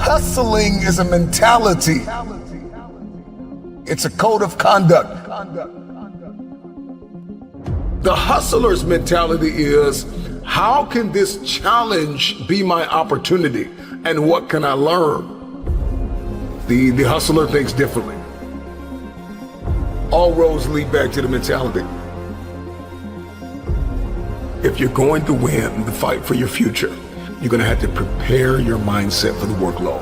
Hustling is a mentality. It's a code of conduct. The hustler's mentality is, how can this challenge be my opportunity? And what can I learn? The hustler thinks differently. All roads lead back to the mentality. If you're going to win the fight for your future, you're going to have to prepare your mindset for the workload.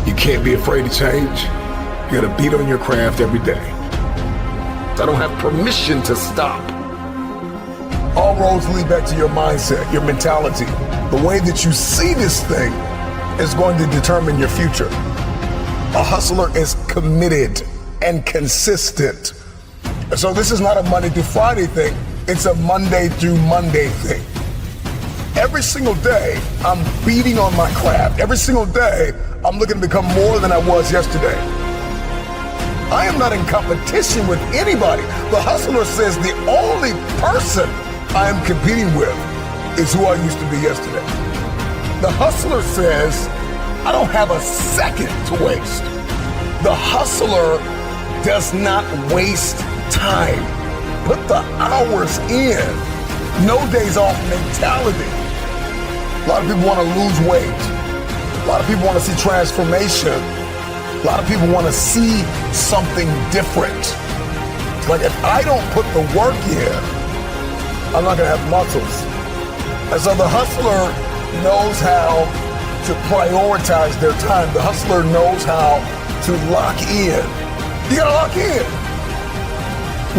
You can't be afraid to change. You got to beat on your craft every day. I don't have permission to stop. All roads lead back to your mindset, your mentality. The way that you see this thing is going to determine your future. A hustler is committed and consistent. So this is not a Monday through Friday thing. It's a Monday through Monday thing. Every single day, I'm beating on my craft. Every single day, I'm looking to become more than I was yesterday. I am not in competition with anybody. The hustler says the only person I am competing with is who I used to be yesterday. The hustler says, I don't have a second to waste. The hustler does not waste time. Put the hours in. No days off mentality. A lot of people want to lose weight. A lot of people want to see transformation. A lot of people want to see something different. Like, if I don't put the work in, I'm not going to have muscles. And so the hustler knows how to prioritize their time. The hustler knows how to lock in. You got to lock in.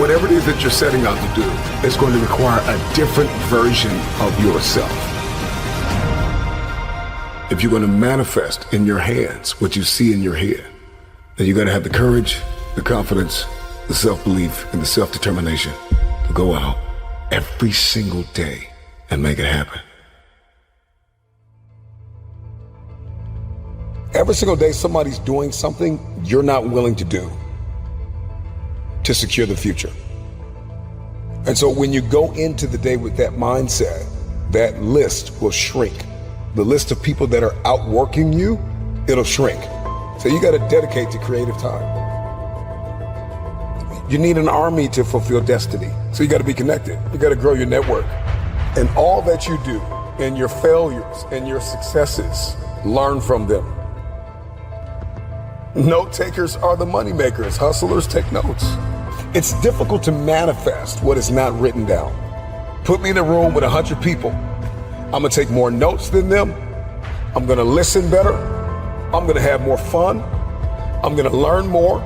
Whatever it is that you're setting out to do, it's going to require a different version of yourself. If you're going to manifest in your hands what you see in your head, then you're going to have the courage, the confidence, the self-belief, and the self-determination to go out every single day and make it happen. Every single day, somebody's doing something you're not willing to do to secure the future. And so when you go into the day with that mindset, that list will shrink. The list of people that are outworking you, it'll shrink. So you got to dedicate to creative time. You need an army to fulfill destiny. So you got to be connected. You got to grow your network. And all that you do, and your failures and your successes, learn from them. Note takers are the money makers. Hustlers take notes. It's difficult to manifest what is not written down. Put me in a room with 100 people. I'm gonna take more notes than them. I'm gonna listen better. I'm gonna have more fun. I'm gonna learn more.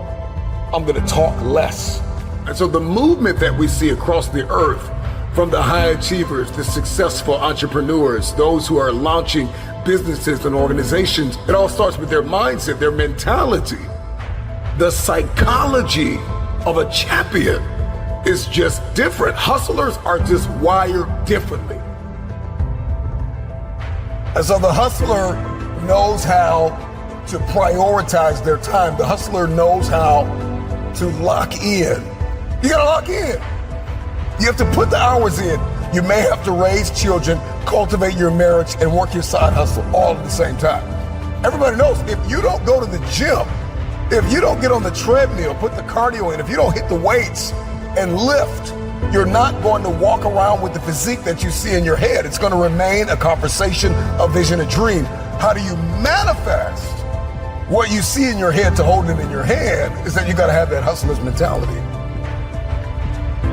I'm gonna talk less. And so the movement that we see across the earth, from the high achievers, the successful entrepreneurs, those who are launching businesses and organizations, it all starts with their mindset, their mentality. The psychology of a champion is just different. Hustlers are just wired differently. And so the hustler knows how to prioritize their time. The hustler knows how to lock in. You gotta lock in. You have to put the hours in. You may have to raise children, cultivate your marriage, and work your side hustle all at the same time. Everybody knows if you don't go to the gym, if you don't get on the treadmill, put the cardio in, if you don't hit the weights and lift, you're not going to walk around with the physique that you see in your head. It's going to remain a conversation, a vision, a dream. How do you manifest what you see in your head to hold it in your hand? Is that you got to have that hustler's mentality.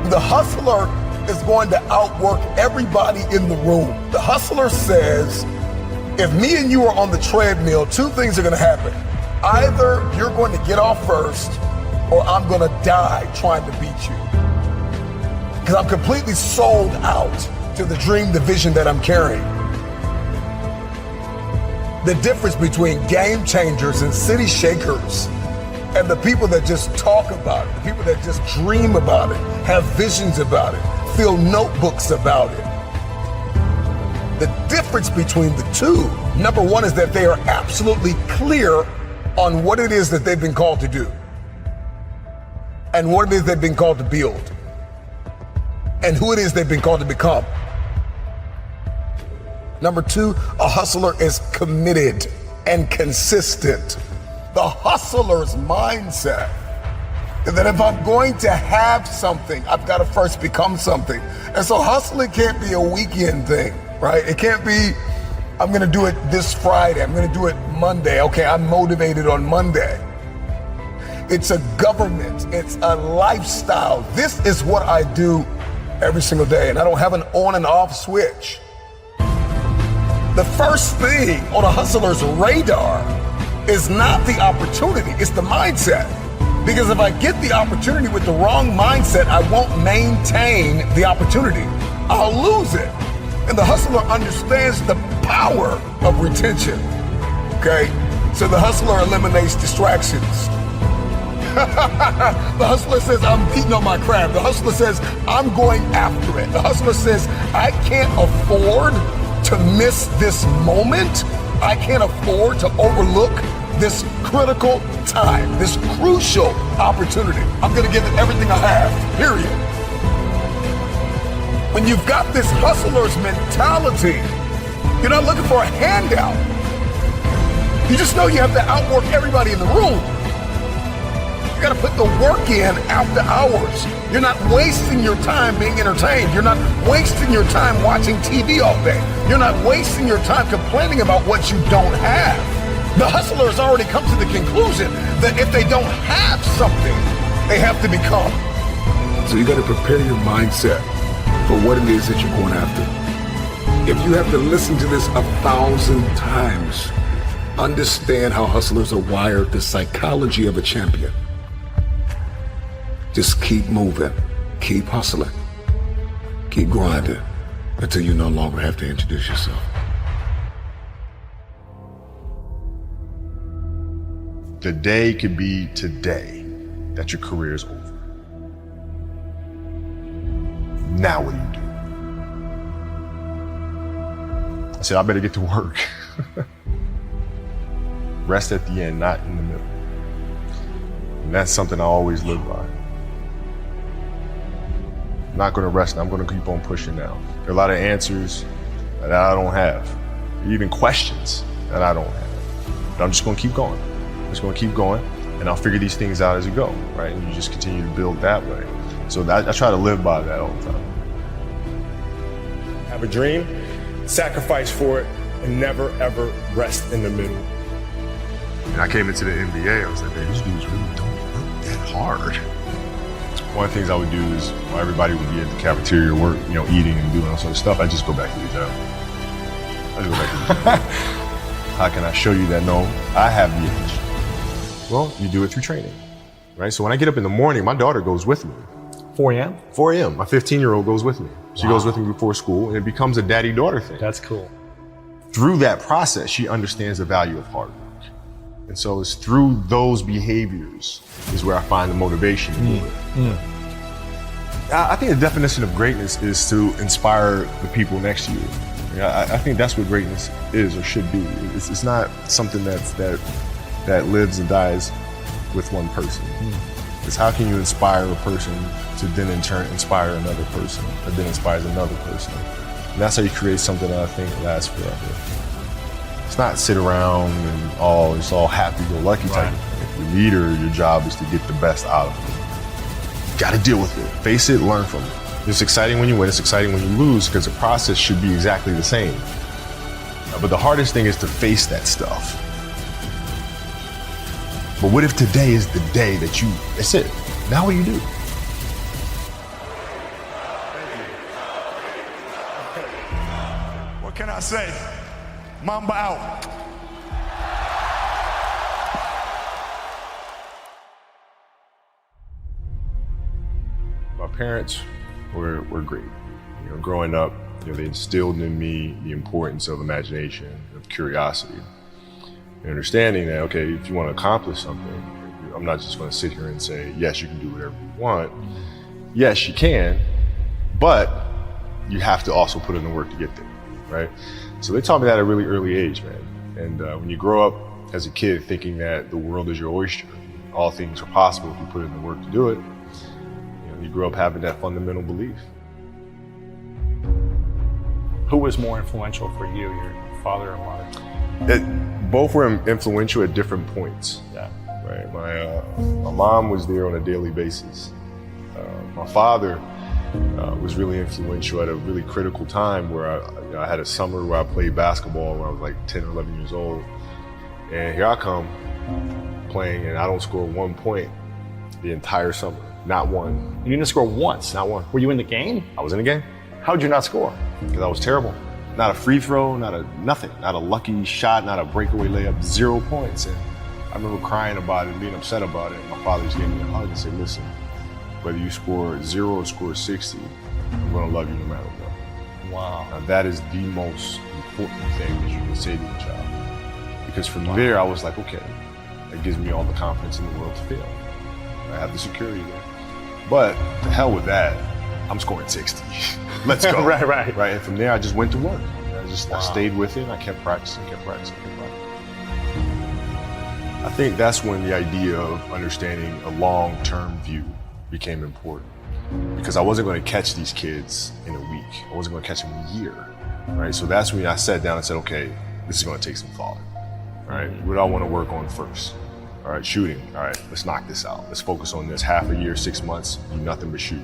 The hustler is going to outwork everybody in the room. The hustler says, if me and you are on the treadmill, two things are going to happen. Either you're going to get off first, or I'm going to die trying to beat you. Because I'm completely sold out to the dream, the vision that I'm carrying. The difference between game changers and city shakers and the people that just talk about it, the people that just dream about it, have visions about it, fill notebooks about it. The difference between the two, number one, is that they are absolutely clear on what it is that they've been called to do and what it is they've been called to build and who it is they've been called to become. Number two, a hustler is committed and consistent. The hustler's mindset. And that if I'm going to have something, I've got to first become something. And so hustling can't be a weekend thing, right? It can't be, I'm going to do it this Friday. I'm going to do it Monday. Okay, I'm motivated on Monday. It's a government. It's a lifestyle. This is what I do every single day. And I don't have an on and off switch. The first thing on a hustler's radar is not the opportunity, it's the mindset. Because if I get the opportunity with the wrong mindset, I won't maintain the opportunity. I'll lose it. And the hustler understands the power of retention. Okay? So the hustler eliminates distractions. The hustler says, I'm beating on my craft. The hustler says, I'm going after it. The hustler says, I can't afford to miss this moment. I can't afford to overlook this critical time, this crucial opportunity. I'm gonna give it everything I have, period. When you've got this hustler's mentality, you're not looking for a handout. You just know you have to outwork everybody in the room. You gotta put the work in after hours. You're not wasting your time being entertained. You're not wasting your time watching TV all day. You're not wasting your time complaining about what you don't have. The hustler has already come to the conclusion that if they don't have something, they have to become. So you gotta prepare your mindset for what it is that you're going after. If you have to listen to this 1,000 times, understand how hustlers are wired, the psychology of a champion. Just keep moving, keep hustling, keep grinding until you no longer have to introduce yourself. The day could be today that your career is over. Now what do you do? I said, I better get to work. Rest at the end, not in the middle. And that's something I always live by. I'm not gonna rest, I'm gonna keep on pushing now. There are a lot of answers that I don't have, even questions that I don't have. But I'm just gonna keep going. I'm just gonna keep going, and I'll figure these things out as you go, right? And you just continue to build that way. So I try to live by that all the time. Have a dream, sacrifice for it, and never ever rest in the middle. And I came into the NBA, I was like, man, these dudes really don't work that hard. One of the things I would do is while everybody would be at the cafeteria work, eating and doing all sort of stuff, I just go back to the job. I just go back to the job. How can I show you that, no, I have the edge? Well, you do it through training, right? So when I get up in the morning, my daughter goes with me. 4 a.m.? 4 a.m. My 15-year-old goes with me. She goes with me before school, and it becomes a daddy-daughter thing. That's cool. Through that process, she understands the value of hard work. And so it's through those behaviors is where I find the motivation to do it. I think the definition of greatness is to inspire the people next to you. I think that's what greatness is or should be. It's not something that lives and dies with one person. It's how can you inspire a person to then in turn inspire another person that then inspires another person. And that's how you create something that I think lasts forever. It's not sit around and it's all happy-go-lucky type of thing. If you're a leader, your job is to get the best out of it. You gotta deal with it, face it, learn from it. It's exciting when you win, it's exciting when you lose, because the process should be exactly the same. But the hardest thing is to face that stuff. But what if today is the day that's it? Now what do you do? What can I say? Mamba out. My parents were great. Growing up, they instilled in me the importance of imagination, of curiosity, and understanding that, okay, if you want to accomplish something, I'm not just going to sit here and say, yes, you can do whatever you want. Yes, you can, but you have to also put in the work to get there, right? So they taught me that at a really early age, man. And when you grow up as a kid thinking that the world is your oyster, all things are possible if you put in the work to do it, you grow up having that fundamental belief. Who was more influential for you, your father or mother? both were influential at different points. Yeah. Right. My mom was there on a daily basis. My father was really influential at a really critical time where I had a summer where I played basketball when I was like 10 or 11 years old. And here I come playing and I don't score 1 point the entire summer. Not one. You didn't score once. Not one. Were you in the game? I was in the game How'd you not score? because I was terrible. Not a free throw, nothing. Not a lucky shot, not a breakaway layup, 0 points. And I remember crying about it, being upset about it. My father just gave me a hug and said, listen, whether you score 0 or score 60, I'm gonna love you no matter what. Wow. Now that is the most important thing that you can say to a child. Because from there, I was like, okay, that gives me all the confidence in the world to fail. I have the security there. But to hell with that, I'm scoring 60. Let's go. Right. And from there, I just went to work. I stayed with it. I kept practicing. I think that's when the idea of understanding a long-term view became important. Because I wasn't going to catch these kids in a week. I wasn't going to catch them in a year. Right? So that's when I sat down and said, okay, this is going to take some thought. All right, what do I want to work on first? All right, shooting. All right, let's knock this out. Let's focus on this. Half a year, 6 months, do nothing but shoot.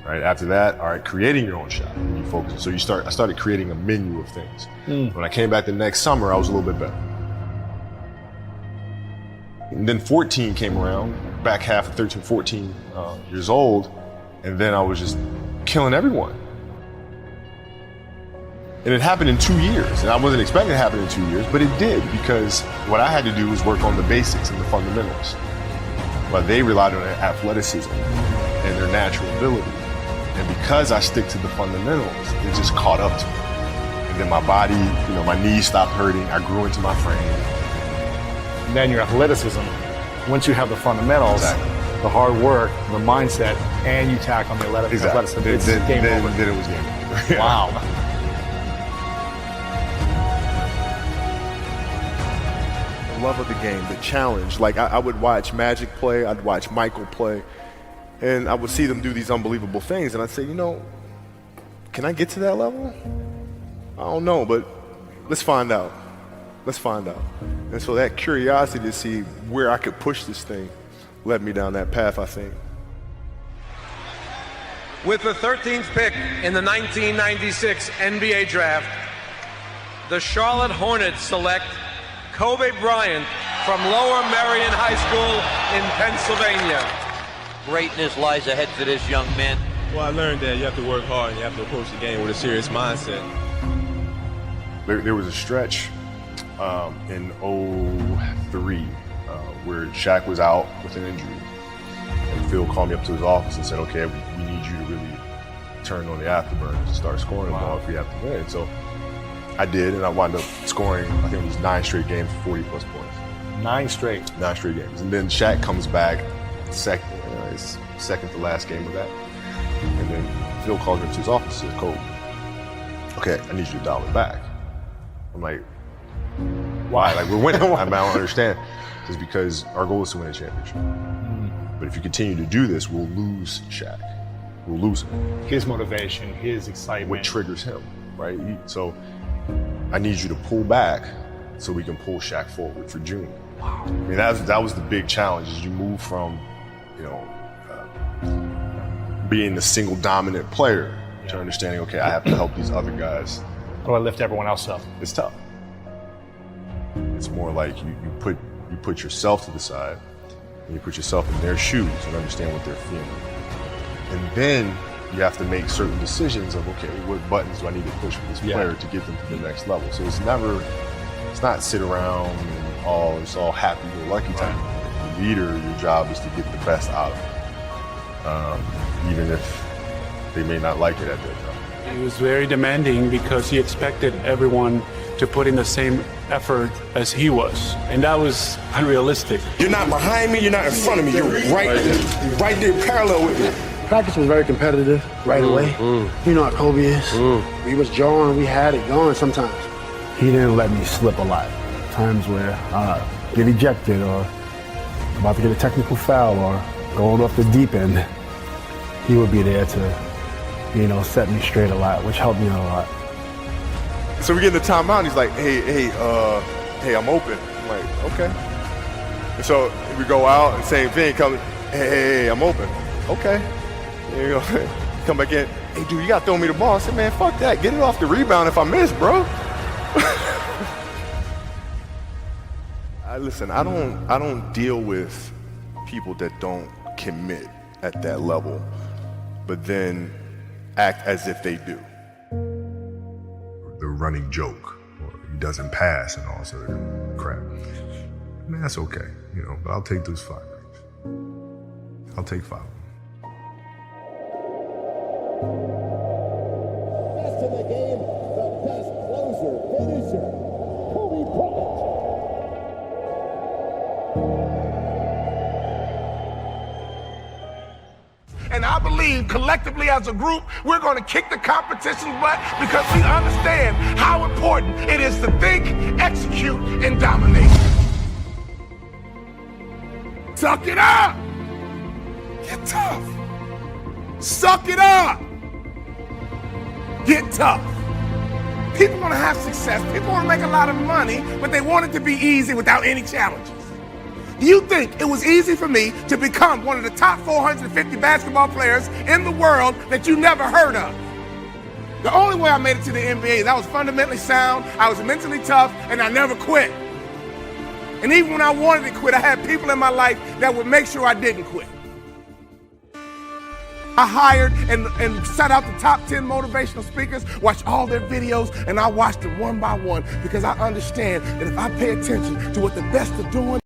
All right, after that, all right, creating your own shot. You focus. So I started creating a menu of things. When I came back the next summer, I was a little bit better. And then 14 came around, back half of 13, 14 years old, and then I was just killing everyone. And it happened in 2 years, and I wasn't expecting it to happen in 2 years, but it did, because what I had to do was work on the basics and the fundamentals. But they relied on their athleticism and their natural ability. And because I stick to the fundamentals, it just caught up to me. And then my body, my knees stopped hurting, I grew into my frame. And then your athleticism, once you have the fundamentals, the hard work, the mindset, and you tack on the athleticism, it's game over. Then it was game over. Wow. Love of the game, the challenge. Like I would watch Magic play, I'd watch Michael play, and I would see them do these unbelievable things, and I'd say, can I get to that level? I don't know, but let's find out. And so that curiosity to see where I could push this thing led me down that path, I think. With the 13th pick in the 1996 NBA Draft, the Charlotte Hornets select Kobe Bryant from Lower Merion High School in Pennsylvania. Greatness lies ahead for this young man. Well, I learned that you have to work hard and you have to approach the game with a serious mindset. There was a stretch in 2003 where Shaq was out with an injury. And Phil called me up to his office and said, okay, we need you to really turn on the afterburners and start scoring the ball if we have to win. So I did, and I wound up scoring, I think it was 9 straight games for 40 plus points. 9 straight. 9 straight games. And then Shaq comes back, his second to last game of that. And then Phil calls me up to his office and says, Kobe, okay, I need you to dial it back. I'm like, why? Like, we're winning. I don't understand. It's because our goal is to win a championship. But if you continue to do this, we'll lose Shaq. We'll lose him. His motivation, his excitement. What triggers him, right? So I need you to pull back so we can pull Shaq forward for June. Wow. I mean, that was the big challenge, is you move from, being the single dominant player to understanding, okay, I have to help these other guys. How do I lift everyone else up? It's tough. It's more like you put yourself to the side and you put yourself in their shoes and understand what they're feeling. And then you have to make certain decisions of, okay, what buttons do I need to push for this player to get them to the next level? So it's not sit around and it's all happy-go-lucky time. The leader, your job is to get the best out of them, even if they may not like it at that time. He was very demanding because he expected everyone to put in the same effort as he was, and that was unrealistic. You're not behind me, you're not in front of me, you're right there parallel with me. Practice was very competitive right away. You know how Kobe is. We was jawing, we had it going sometimes. He didn't let me slip a lot. Times where get ejected or about to get a technical foul or going off the deep end, he would be there to, set me straight a lot, which helped me out a lot. So we get in the timeout, and he's like, hey, hey, I'm open. I'm like, okay. And so we go out and same thing, hey, I'm open. Okay. You know, come back in, hey, dude, you got to throw me the ball. I said, man, fuck that. Get it off the rebound if I miss, bro. Listen, I don't deal with people that don't commit at that level, but then act as if they do. The running joke, or he doesn't pass and all sort of crap. Man, that's okay, you know, but I'll take those 5 rings. I'll take 5 of them. Best in the game, the best closer, finisher, Kobe Bryant. And I believe collectively as a group, we're going to kick the competition's butt because we understand how important it is to think, execute, and dominate. Suck it up! Get tough. Suck it up! Get tough. People want to have success. People want to make a lot of money, but they want it to be easy without any challenges. Do you think it was easy for me to become one of the top 450 basketball players in the world that you never heard of? The only way I made it to the NBA is I was fundamentally sound, I was mentally tough, and I never quit. And even when I wanted to quit, I had people in my life that would make sure I didn't quit. I hired and set out the top 10 motivational speakers, watched all their videos, and I watched them one by one because I understand that if I pay attention to what the best are doing,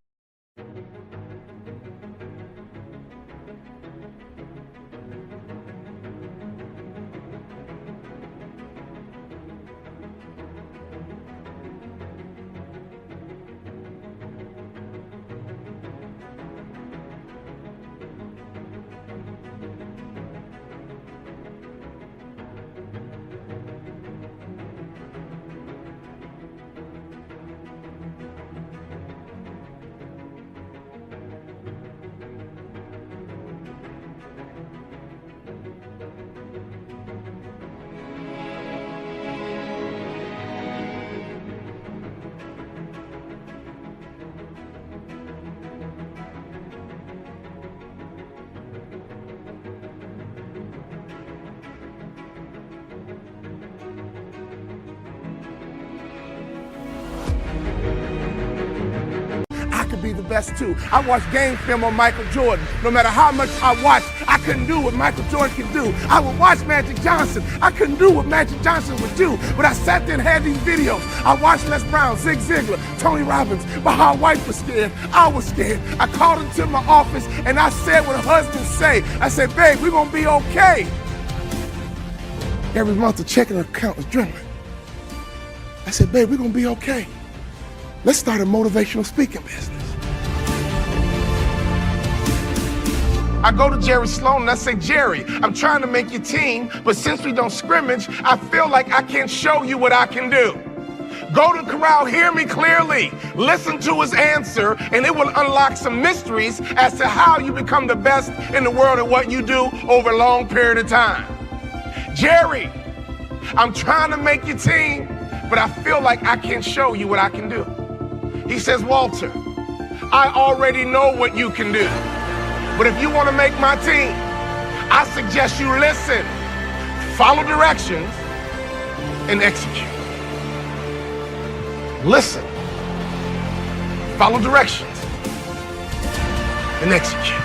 be the best too. I watched game film on Michael Jordan. No matter how much I watched, I couldn't do what Michael Jordan could do. I would watch Magic Johnson. I couldn't do what Magic Johnson would do, but I sat there and had these videos. I watched Les Brown, Zig Ziglar, Tony Robbins, but my wife was scared. I was scared. I called into my office and I said what husbands say. I said, babe, we're gonna be okay. Every month the checking account was dwindling. I said, babe, we're gonna be okay. Let's start a motivational speaking business. I go to Jerry Sloan and I say, Jerry, I'm trying to make your team, but since we don't scrimmage, I feel like I can't show you what I can do. Go to Corral, hear me clearly, listen to his answer, and it will unlock some mysteries as to how you become the best in the world at what you do over a long period of time. Jerry, I'm trying to make your team, but I feel like I can't show you what I can do. He says, Walter, I already know what you can do. But if you want to make my team, I suggest you listen, follow directions, and execute. Listen, follow directions, and execute.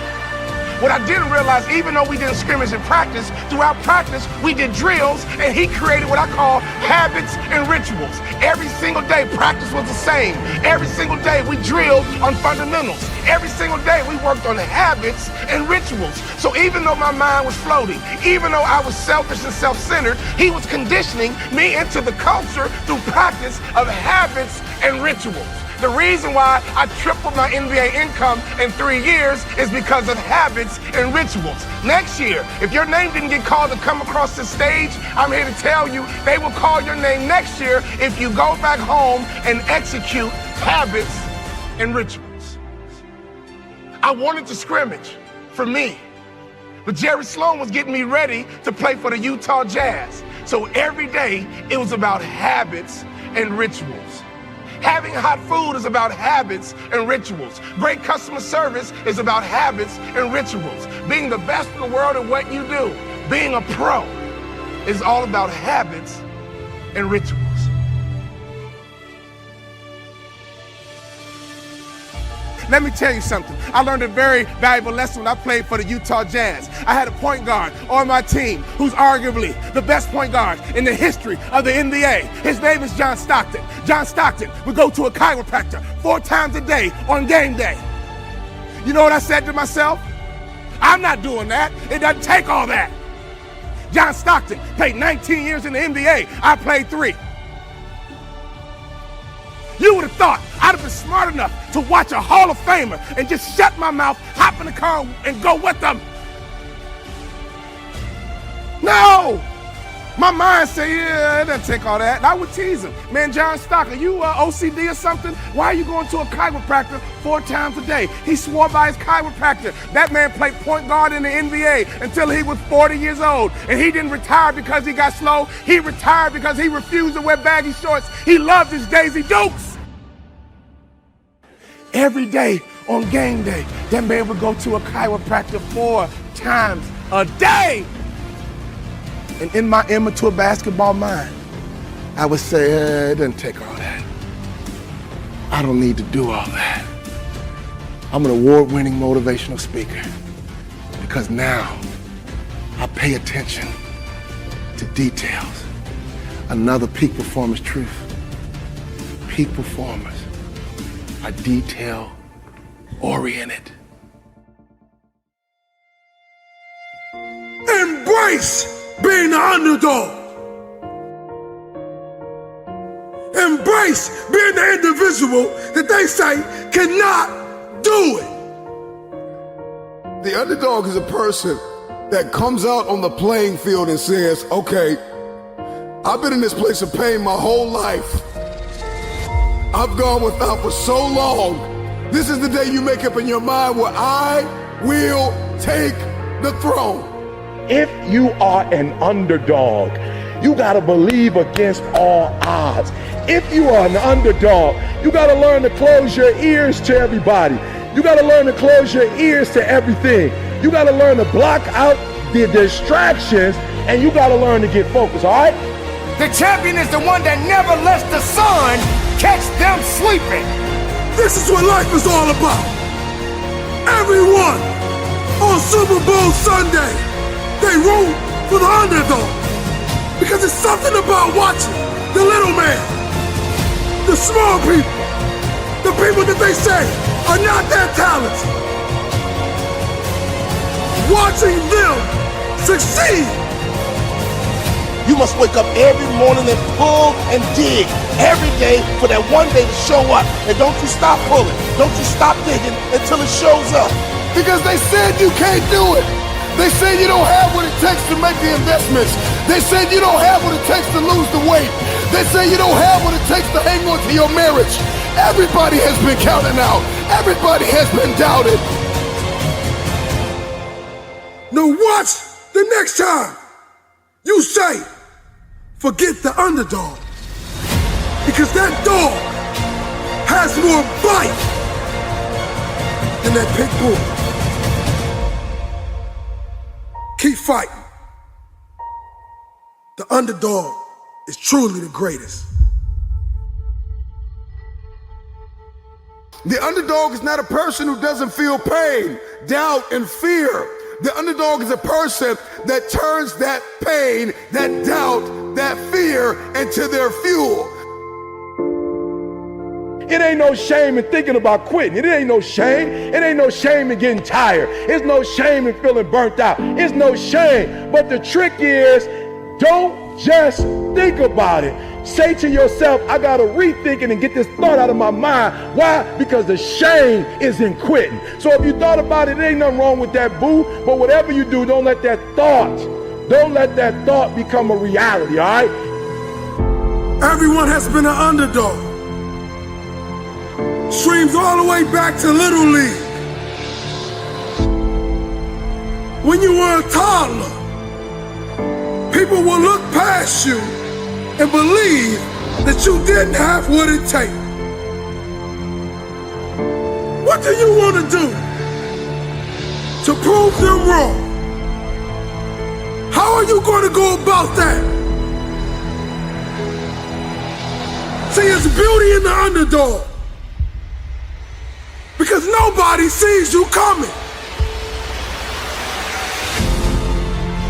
What I didn't realize, even though we didn't scrimmage in practice, throughout practice, we did drills, and he created what I call habits and rituals. Every single day, practice was the same. Every single day, we drilled on fundamentals. Every single day, we worked on habits and rituals. So even though my mind was floating, even though I was selfish and self-centered, he was conditioning me into the culture through practice of habits and rituals. The reason why I tripled my NBA income in 3 years is because of habits and rituals. Next year, if your name didn't get called to come across the stage, I'm here to tell you they will call your name next year if you go back home and execute habits and rituals. I wanted to scrimmage for me, but Jerry Sloan was getting me ready to play for the Utah Jazz. So every day it was about habits and rituals. Having hot food is about habits and rituals. Great customer service is about habits and rituals. Being the best in the world at what you do, being a pro, is all about habits and rituals. Let me tell you something. I learned a very valuable lesson when I played for the Utah Jazz. I had a point guard on my team who's arguably the best point guard in the history of the NBA. His name is John Stockton. John Stockton would go to a chiropractor 4 times a day on game day. You know what I said to myself? I'm not doing that. It doesn't take all that. John Stockton played 19 years in the NBA. I played 3. You would have thought I'd have been smart enough to watch a Hall of Famer and just shut my mouth, hop in the car, and go with them. No! My mind said, yeah, it doesn't take all that. And I would tease him. Man, John Stockton, you OCD or something? Why are you going to a chiropractor 4 times a day? He swore by his chiropractor. That man played point guard in the NBA until he was 40 years old. And he didn't retire because he got slow. He retired because he refused to wear baggy shorts. He loved his Daisy Dukes. Every day on game day, that man would go to a chiropractor 4 times a day. And in my immature basketball mind, I would say, it doesn't take all that. I don't need to do all that. I'm an award-winning motivational speaker because now I pay attention to details. Another peak performance truth. Peak performers are detail-oriented. Embrace being the underdog. Embrace being the individual that they say cannot do it. The underdog is a person that comes out on the playing field and says, okay, I've been in this place of pain my whole life. I've gone without for so long. This is the day you make up in your mind where I will take the throne. If you are an underdog, you gotta believe against all odds. If you are an underdog, you gotta learn to close your ears to everybody. You gotta learn to close your ears to everything. You gotta learn to block out the distractions, and you gotta learn to get focused, all right? The champion is the one that never lets the sun catch them sleeping. This is what life is all about. Everyone on Super Bowl Sunday, they root for the underdog because it's something about watching the little man, the small people, the people that they say are not that talented. Watching them succeed. You must wake up every morning and pull and dig every day for that one day to show up. And don't you stop pulling. Don't you stop digging until it shows up. Because they said you can't do it. They said you don't have what it takes to make the investments. They said you don't have what it takes to lose the weight. They say you don't have what it takes to hang on to your marriage. Everybody has been counted out. Everybody has been doubted. Now watch the next time you say, forget the underdog. Because that dog has more bite than that pit bull. Keep fighting. The underdog is truly the greatest. The underdog is not a person who doesn't feel pain, doubt, and fear. The underdog is a person that turns that pain, that doubt, that fear into their fuel. It ain't no shame in thinking about quitting. It ain't no shame. It ain't no shame in getting tired. It's no shame in feeling burnt out. It's no shame. But the trick is, don't just think about it. Say to yourself, I gotta rethink it and get this thought out of my mind. Why? Because the shame is in quitting. So if you thought about it, there ain't nothing wrong with that, boo. But whatever you do, don't let that thought become a reality, all right? Everyone has been an underdog. Streams all the way back to Little League. When you were a toddler, people will look past you and believe that you didn't have what it takes. What do you want to do to prove them wrong? How are you going to go about that? See, it's beauty in the underdog. Because nobody sees you coming.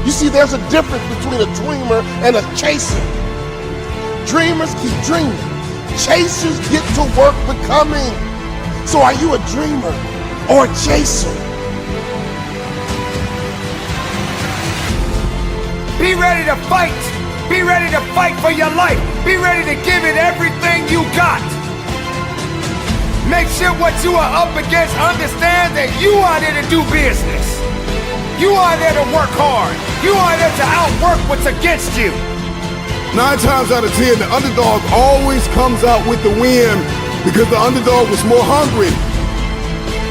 You see, there's a difference between a dreamer and a chaser. Dreamers keep dreaming. Chasers get to work becoming. So are you a dreamer or a chaser? Be ready to fight. Be ready to fight for your life. Be ready to give it everything you got. Make sure what you are up against understands that you are there to do business. You are there to work hard. You are there to outwork what's against you. 9 times out of 10, the underdog always comes out with the win because the underdog was more hungry.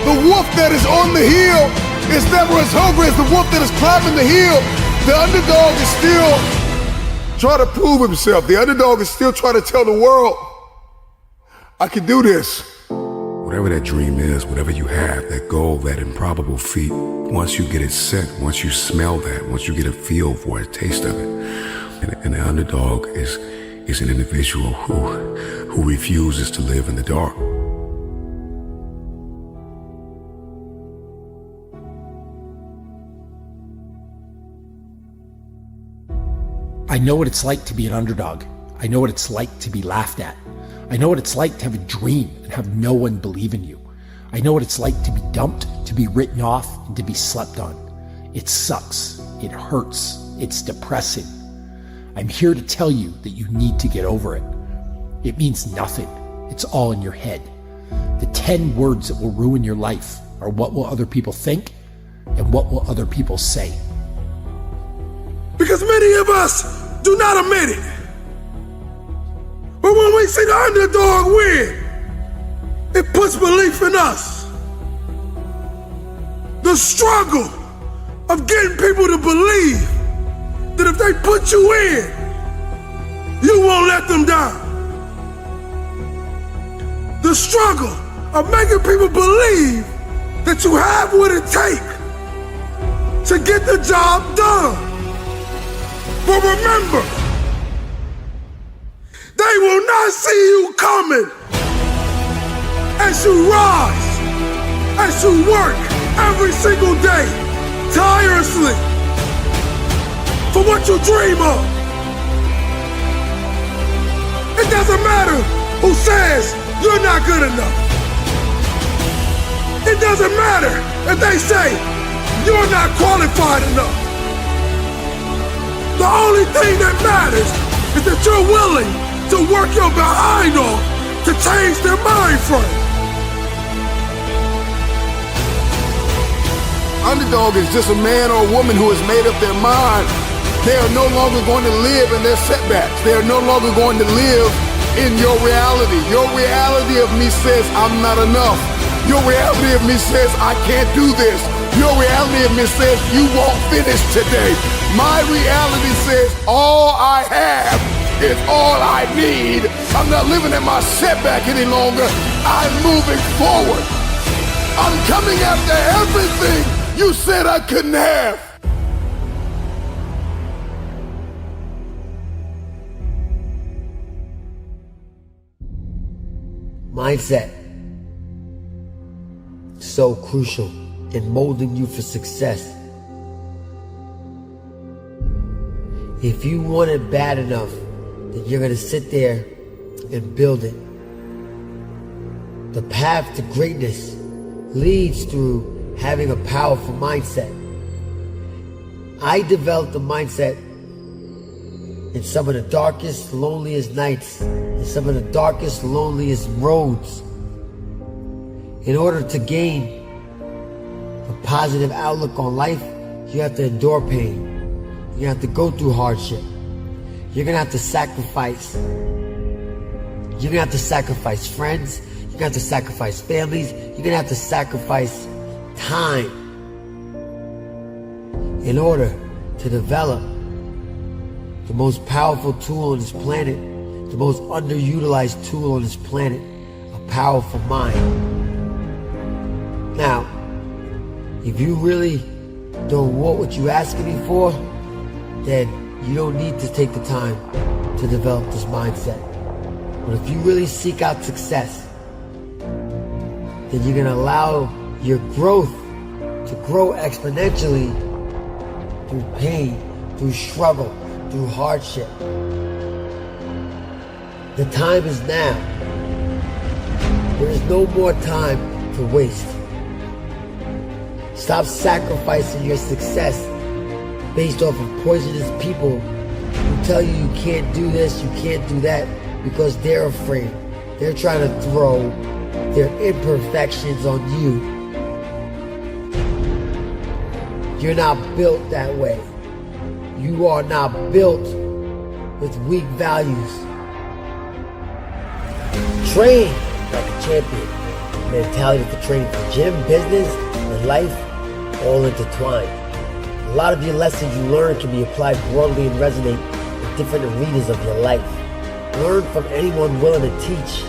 The wolf that is on the hill is never as hungry as the wolf that is climbing the hill. The underdog is still trying to prove himself. The underdog is still trying to tell the world, I can do this. Whatever that dream is, whatever you have, that goal, that improbable feat, once you get it set, once you smell that, once you get a feel for it, a taste of it, and the underdog is an individual who refuses to live in the dark. I know what it's like to be an underdog. I know what it's like to be laughed at. I know what it's like to have a dream and have no one believe in you. I know what it's like to be dumped, to be written off, and to be slept on. It sucks. It hurts. It's depressing. I'm here to tell you that you need to get over it. It means nothing. It's all in your head. The 10 words that will ruin your life are what will other people think and what will other people say. Because many of us do not admit it. But when we see the underdog win, it puts belief in us. The struggle of getting people to believe that if they put you in, you won't let them down. The struggle of making people believe that you have what it takes to get the job done. But remember, they will not see you coming as you rise, as you work every single day, tirelessly, for what you dream of. It doesn't matter who says you're not good enough. It doesn't matter if they say you're not qualified enough. The only thing that matters is that you're willing to work your behind off to change their mind frame. Underdog is just a man or a woman who has made up their mind. They are no longer going to live in their setbacks. They are no longer going to live in your reality. Your reality of me says I'm not enough. Your reality of me says I can't do this. Your reality of me says you won't finish today. My reality says all I have is all I need. I'm not living in my setback any longer. I'm moving forward. I'm coming after everything you said I couldn't have. Mindset. So crucial in molding you for success. If you want it bad enough, then you're going to sit there and build it. The path to greatness leads through having a powerful mindset. I developed a mindset in some of the darkest, loneliest nights, in some of the darkest, loneliest roads. In order to gain a positive outlook on life, you have to endure pain. You have to go through hardship. You're gonna have to sacrifice. You're gonna have to sacrifice friends. You're gonna have to sacrifice families. You're gonna have to sacrifice time in order to develop the most powerful tool on this planet, the most underutilized tool on this planet, a powerful mind. Now, if you really don't want what you're asking me for, then you don't need to take the time to develop this mindset. But if you really seek out success, then you're gonna allow your growth to grow exponentially through pain, through struggle, through hardship. The time is now. There is no more time to waste. Stop sacrificing your success based off of poisonous people who tell you you can't do this, you can't do that, because they're afraid. They're trying to throw their imperfections on you. You're not built that way. You are not built with weak values. Train like a champion. Mentality for training for gym, business, and life, all intertwined. A lot of your lessons you learn can be applied broadly and resonate in different arenas of your life. Learn from anyone willing to teach.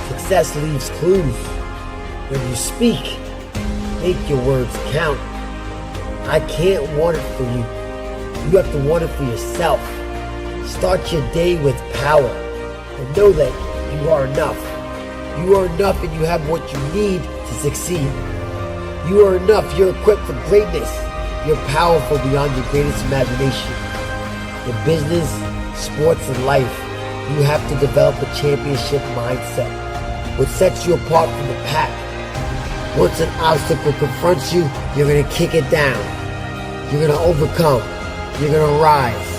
Success leaves clues. When you speak, make your words count. I can't want it for you. You have to want it for yourself. Start your day with power and know that you are enough. You are enough and you have what you need to succeed. You are enough. You're equipped for greatness. You're powerful beyond your greatest imagination. In business, sports, and life, you have to develop a championship mindset. What sets you apart from the pack. Once an obstacle confronts you, you're going to kick it down. You're going to overcome. You're going to rise.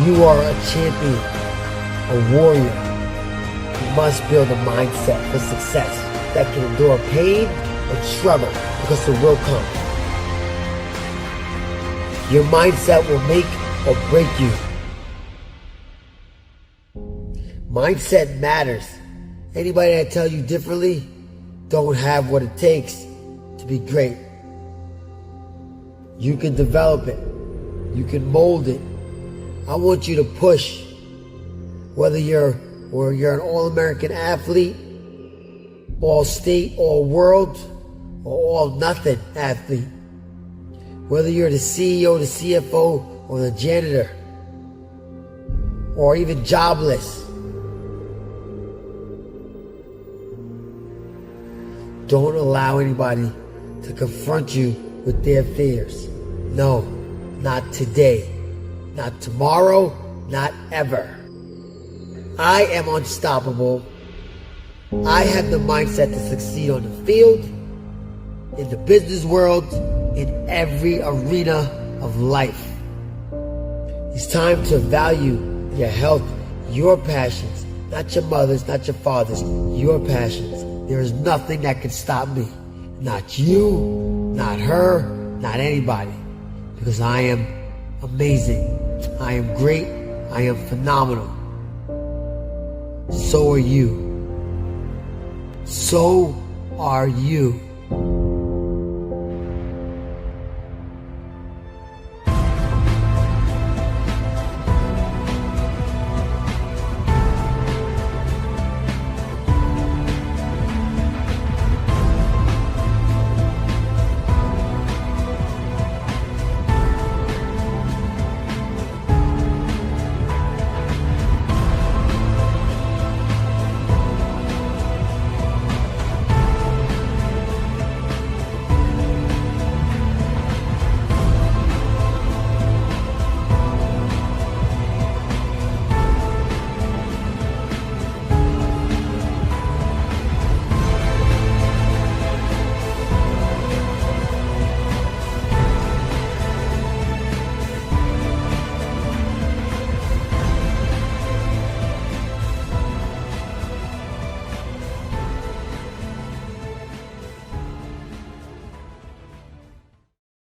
You are a champion, a warrior. You must build a mindset for success that can endure pain and struggle, because it will come. Your mindset will make or break you. Mindset matters. Anybody that tells you differently don't have what it takes to be great. You can develop it. You can mold it. I want you to push. Whether you're an All-American athlete, All-State, All-World, or All-Nothing athlete. Whether you're the CEO, the CFO, or the janitor, or even jobless. Don't allow anybody to confront you with their fears. No, not today, not tomorrow, not ever. I am unstoppable. I have the mindset to succeed on the field, in the business world, in every arena of life. It's time to value your health, your passions, not your mother's, not your father's, your passions. There is nothing that can stop me. Not you, not her, not anybody. Because I am amazing. I am great. I am phenomenal. So are you. So are you.